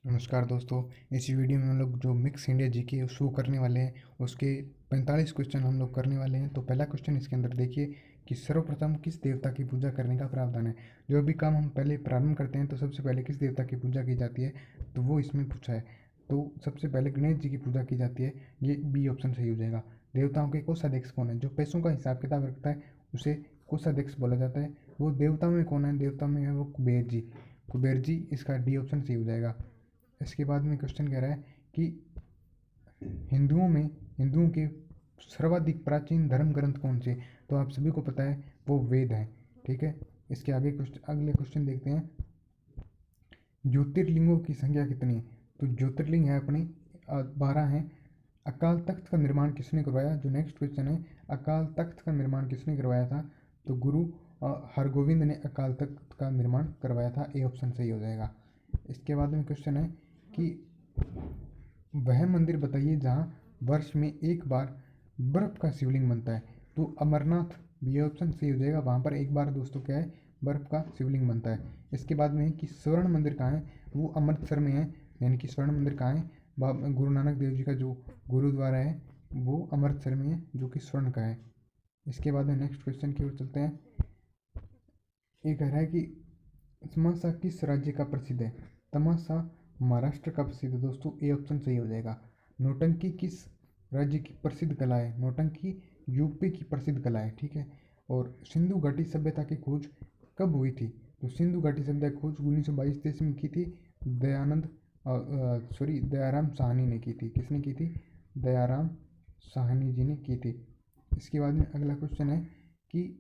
नमस्कार दोस्तों। इस वीडियो में हम लोग जो मिक्स इंडिया जीके शो करने वाले हैं उसके 45 क्वेश्चन हम लोग करने वाले हैं। तो पहला क्वेश्चन इसके अंदर देखिए कि सर्वप्रथम किस देवता की पूजा करने का प्रावधान है। जो भी काम हम पहले प्रारंभ करते हैं तो सबसे पहले किस देवता की पूजा की जाती है, तो वो इसमें पूछा है। तो सबसे पहले गणेश जी की पूजा की जाती है, ये बी ऑप्शन सही हो जाएगा। देवताओं के कोषाध्यक्ष कौन है? जो पैसों का हिसाब किताब रखता है उसे कोषाध्यक्ष बोला जाता है। वो देवताओं में कौन है? देवताओं में है वो कुबेर जी। कुबेर जी, इसका डी ऑप्शन सही हो जाएगा। इसके बाद में क्वेश्चन कह रहा है कि हिंदुओं के सर्वाधिक प्राचीन धर्म ग्रंथ कौन से? तो आप सभी को पता है वो वेद है। ठीक है, इसके अगले क्वेश्चन देखते हैं। ज्योतिर्लिंगों की संख्या कितनी है? तो ज्योतिर्लिंग है अपने 12 हैं। अकाल तख्त का निर्माण किसने करवाया? जो नेक्स्ट क्वेश्चन है, अकाल तख्त का निर्माण किसने करवाया था? तो गुरु हरगोविंद ने अकाल तख्त का निर्माण करवाया था। ए ऑप्शन सही हो जाएगा। इसके बाद में क्वेश्चन है कि वह मंदिर बताइए जहाँ वर्ष में एक बार बर्फ का शिवलिंग बनता है। तो अमरनाथ, बी ऑप्शन सही हो जाएगा। वहाँ पर एक बार दोस्तों क्या है, बर्फ का शिवलिंग बनता है। इसके बाद में है कि स्वर्ण मंदिर कहाँ है? वो अमृतसर में है। यानी कि स्वर्ण मंदिर कहाँ है? गुरु नानक देव जी का जो गुरुद्वारा है वो अमृतसर में है, जो कि स्वर्ण का है। इसके बाद में नेक्स्ट क्वेश्चन की ओर चलते हैं। ये कह रहा है कि तमाशा किस राज्य का प्रसिद्ध है? तमाशा महाराष्ट्र का प्रसिद्ध है दोस्तों। ए ऑप्शन सही हो जाएगा। नौटंकी किस राज्य की प्रसिद्ध कला है? नौटंकी यूपी की प्रसिद्ध कला है। ठीक है। और सिंधु घाटी सभ्यता की खोज कब हुई थी? तो सिंधु घाटी सभ्यता की खोज 1922 में की थी। दयाराम साहनी ने की थी। किसने की थी? दयाराम साहनी जी ने की थी। इसके बाद में अगला क्वेश्चन है कि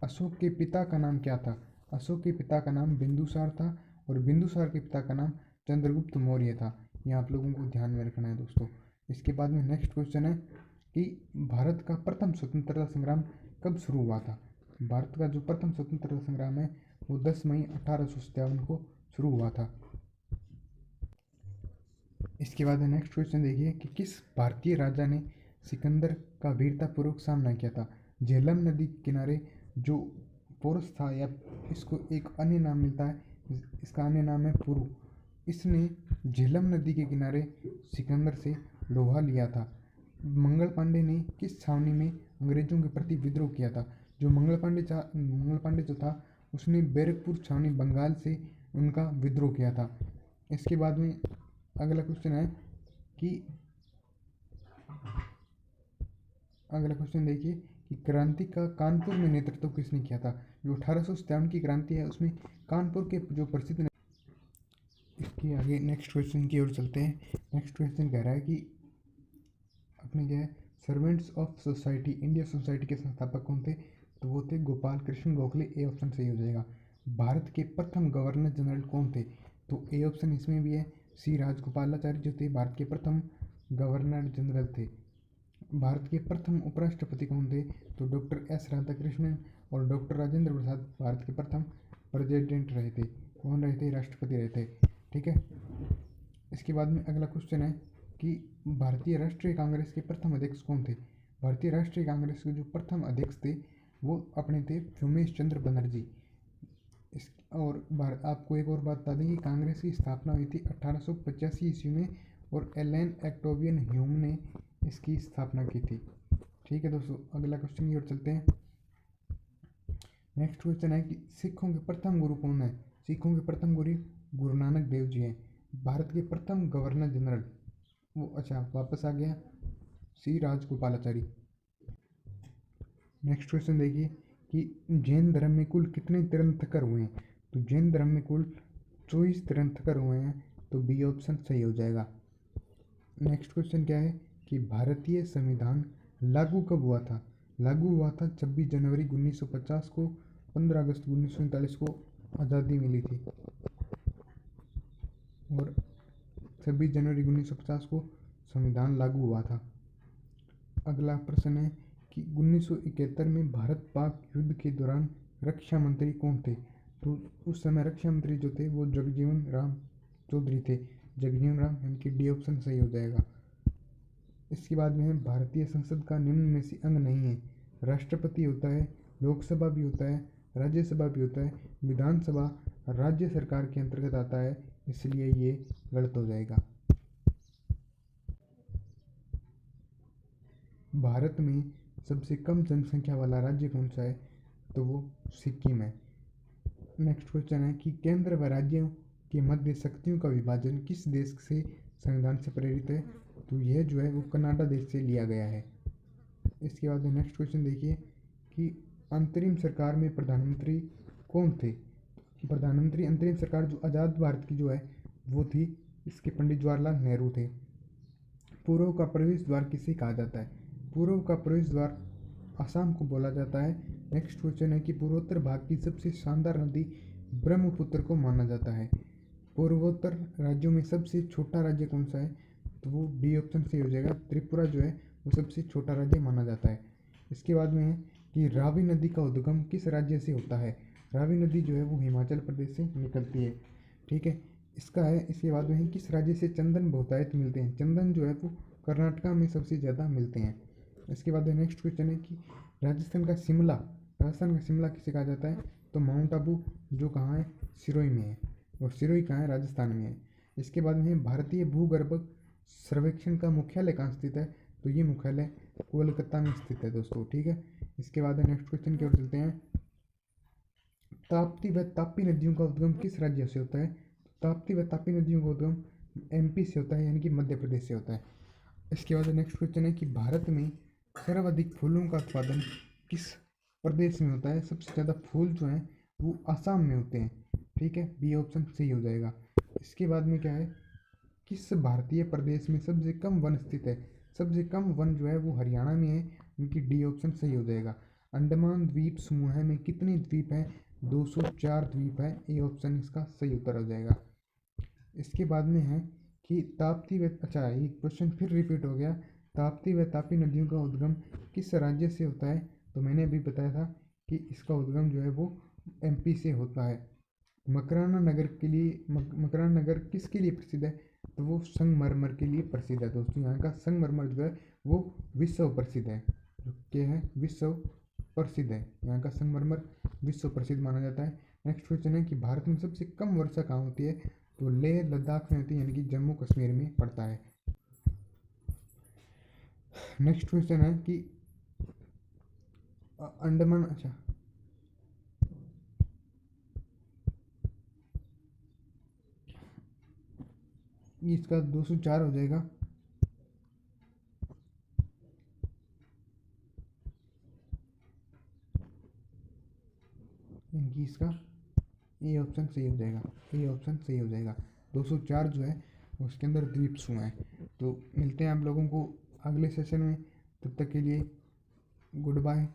अशोक के पिता का नाम क्या था? अशोक के पिता का नाम बिंदुसार था और बिंदुसार के पिता का नाम चंद्रगुप्त मौर्य था। ये आप लोगों को ध्यान में रखना है दोस्तों। इसके बाद में नेक्स्ट क्वेश्चन है कि भारत का प्रथम स्वतंत्रता संग्राम कब शुरू हुआ था? भारत का जो प्रथम स्वतंत्रता संग्राम है वो 10 मई 1857 को शुरू हुआ था। इसके बाद में नेक्स्ट क्वेश्चन देखिए कि किस भारतीय राजा ने सिकंदर का वीरतापूर्वक सामना किया था? झेलम नदी के किनारे जो पोरस था, या इसको एक अन्य नाम मिलता है, इसका अन्य नाम है पुरु। इसने झेलम नदी के किनारे सिकंदर से लोहा लिया था। मंगल पांडे ने किस छावनी में अंग्रेजों के प्रति विद्रोह किया था? जो मंगल पांडे जो था उसने बैरकपुर छावनी बंगाल से उनका विद्रोह किया था। इसके बाद में अगला क्वेश्चन है कि अगला क्वेश्चन देखिए कि क्रांति का कानपुर में नेतृत्व किसने किया था? जो 1857 की क्रांति है उसमें कानपुर के जो प्रसिद्ध। इसके आगे नेक्स्ट क्वेश्चन की ओर चलते हैं। नेक्स्ट क्वेश्चन कह रहा है कि अपने क्या है, servants of society India society के संस्थापक कौन थे? तो वो थे गोपाल कृष्ण गोखले। ए ऑप्शन सही हो जाएगा। भारत के प्रथम गवर्नर जनरल कौन थे? तो ए ऑप्शन इसमें भी है। सी राजगोपालाचारी जो थे भारत के प्रथम गवर्नर जनरल थे। भारत के प्रथम उपराष्ट्रपति कौन थे? तो डॉक्टर एस राधाकृष्णन और डॉक्टर राजेंद्र प्रसाद भारत के प्रथम प्रेसिडेंट रहे थे। कौन रहे थे? राष्ट्रपति रहे थे। ठीक है। इसके बाद में अगला क्वेश्चन है कि भारतीय राष्ट्रीय कांग्रेस के प्रथम अध्यक्ष कौन थे? भारतीय राष्ट्रीय कांग्रेस के जो प्रथम अध्यक्ष थे वो अपने थे व्योमेश चंद्र बनर्जी। इस और आपको एक और बात बता दें कि कांग्रेस की स्थापना हुई थी 1885 ईस्वी में और एलन एक्टोवियन ह्यूम ने इसकी स्थापना की थी। ठीक है दोस्तों, अगला क्वेश्चन की ओर चलते हैं। नेक्स्ट क्वेश्चन है कि सिखों के प्रथम गुरु कौन है? सिखों के प्रथम गुरु गुरु नानक देव जी हैं। भारत के प्रथम गवर्नर जनरल वो वापस आ गया, सी राजगोपालाचारी। नेक्स्ट क्वेश्चन देखिए कि जैन धर्म में कुल कितने तीर्थंकर हुए हैं? तो जैन धर्म में कुल 24 तीर्थंकर हुए हैं। तो बी ऑप्शन सही हो जाएगा। नेक्स्ट क्वेश्चन क्या है कि भारतीय संविधान लागू कब हुआ था? लागू हुआ था 26 जनवरी 1950 को। 15 अगस्त 1939 को आज़ादी मिली थी और 26 जनवरी 1950 को संविधान लागू हुआ था। अगला प्रश्न है कि 1971 में भारत पाक युद्ध के दौरान रक्षा मंत्री कौन थे? तो उस समय रक्षा मंत्री जो थे वो जगजीवन राम चौधरी थे। जगजीवन राम, यानी कि डी ऑप्शन सही हो जाएगा। इसके बाद में है भारतीय संसद का निम्न में से अंग नहीं है। राष्ट्रपति होता है, लोकसभा भी होता है, राज्यसभा भी होता है, विधानसभा राज्य सरकार के अंतर्गत आता है, इसलिए ये गलत हो जाएगा। भारत में सबसे कम जनसंख्या वाला राज्य कौन सा है? तो वो सिक्किम है। नेक्स्ट क्वेश्चन है कि केंद्र व राज्यों के मध्य शक्तियों का विभाजन किस देश से संविधान से प्रेरित है? तो यह जो है वो कनाडा देश से लिया गया है। इसके बाद नेक्स्ट क्वेश्चन देखिए कि अंतरिम सरकार में प्रधानमंत्री कौन थे? प्रधानमंत्री अंतरिम सरकार जो आज़ाद भारत की जो है वो थी, इसके पंडित जवाहरलाल नेहरू थे। पूर्व का प्रवेश द्वार किसे कहा जाता है? पूर्व का प्रवेश द्वार असम को बोला जाता है। नेक्स्ट क्वेश्चन है कि पूर्वोत्तर भाग की सबसे शानदार नदी ब्रह्मपुत्र को माना जाता है। पूर्वोत्तर राज्यों में सबसे छोटा राज्य कौन सा है? तो वो डी ऑप्शन से हो जाएगा, त्रिपुरा जो है वो सबसे छोटा राज्य माना जाता है। इसके बाद में है कि रावी नदी का उद्गम किस राज्य से होता है? रावी नदी जो है वो हिमाचल प्रदेश से निकलती है। ठीक है, इसका है। इसके बाद में है किस राज्य से चंदन बहुतायत मिलते हैं? चंदन जो है वो कर्नाटका में सबसे ज़्यादा मिलते हैं। इसके बाद नेक्स्ट क्वेश्चन है कि राजस्थान का शिमला किसे कहा जाता है? तो माउंट आबू जो कहाँ है? सिरोही में है। और सिरोही कहाँ है? राजस्थान में है। इसके बाद में भारतीय भूगर्भ सर्वेक्षण का मुख्यालय कहाँ स्थित है? तो ये मुख्यालय कोलकाता में स्थित है दोस्तों। ठीक है, इसके बाद नेक्स्ट क्वेश्चन की ओर चलते हैं। ताप्ती व तापी नदियों का उद्गम किस राज्य से होता है? ताप्ती व तापी नदियों का उद्गम एमपी से होता है, यानी कि मध्य प्रदेश से होता है। इसके बाद नेक्स्ट क्वेश्चन है कि भारत में सर्वाधिक फूलों का उत्पादन किस प्रदेश में होता है? सबसे ज़्यादा फूल जो हैं वो आसाम में होते हैं। ठीक है, बी ऑप्शन सही हो जाएगा। इसके बाद में क्या है, किस भारतीय प्रदेश में सबसे कम वन स्थित है? सबसे कम वन जो है वो हरियाणा में है, उनकी डी ऑप्शन सही हो जाएगा। अंडमान द्वीप समूह में कितने द्वीप हैं? 204 द्वीप है, ए ऑप्शन इसका सही उत्तर हो जाएगा। इसके बाद में है कि ताप्ती व अच्छा ये क्वेश्चन फिर रिपीट हो गया। ताप्ती व तापी नदियों का उद्गम किस राज्य से होता है? तो मैंने अभी बताया था कि इसका उद्गम जो है वो एमपी से होता है। मकराना नगर के लिए मकराना नगर किसके लिए प्रसिद्ध है? तो वो संगमरमर के लिए प्रसिद्ध है दोस्तों। यहाँ का संगमरमर जो है वो विश्व प्रसिद्ध है। जो क्या है? विश्व प्रसिद्ध है। यहाँ का संगमरमर विश्व प्रसिद्ध माना जाता है। नेक्स्ट क्वेश्चन है कि भारत में सबसे कम वर्षा कहाँ होती है? तो लेह लद्दाख में होती है, यानी कि जम्मू कश्मीर में पड़ता है। नेक्स्ट क्वेश्चन है कि अंडमान अच्छा ये इसका 204 हो जाएगा। यानी इसका ए ऑप्शन सही हो जाएगा। ए ऑप्शन सही हो जाएगा। 204 जो है उसके अंदर द्वीप समूह है। तो मिलते हैं आप लोगों को अगले सेशन में, तब तक के लिए गुड बाय।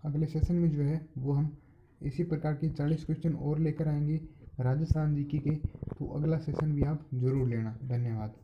अगले सेशन में जो है वो हम इसी प्रकार के 40 क्वेश्चन और लेकर आएंगे राजस्थान जीके के। तो अगला सेशन भी आप जरूर लेना। धन्यवाद।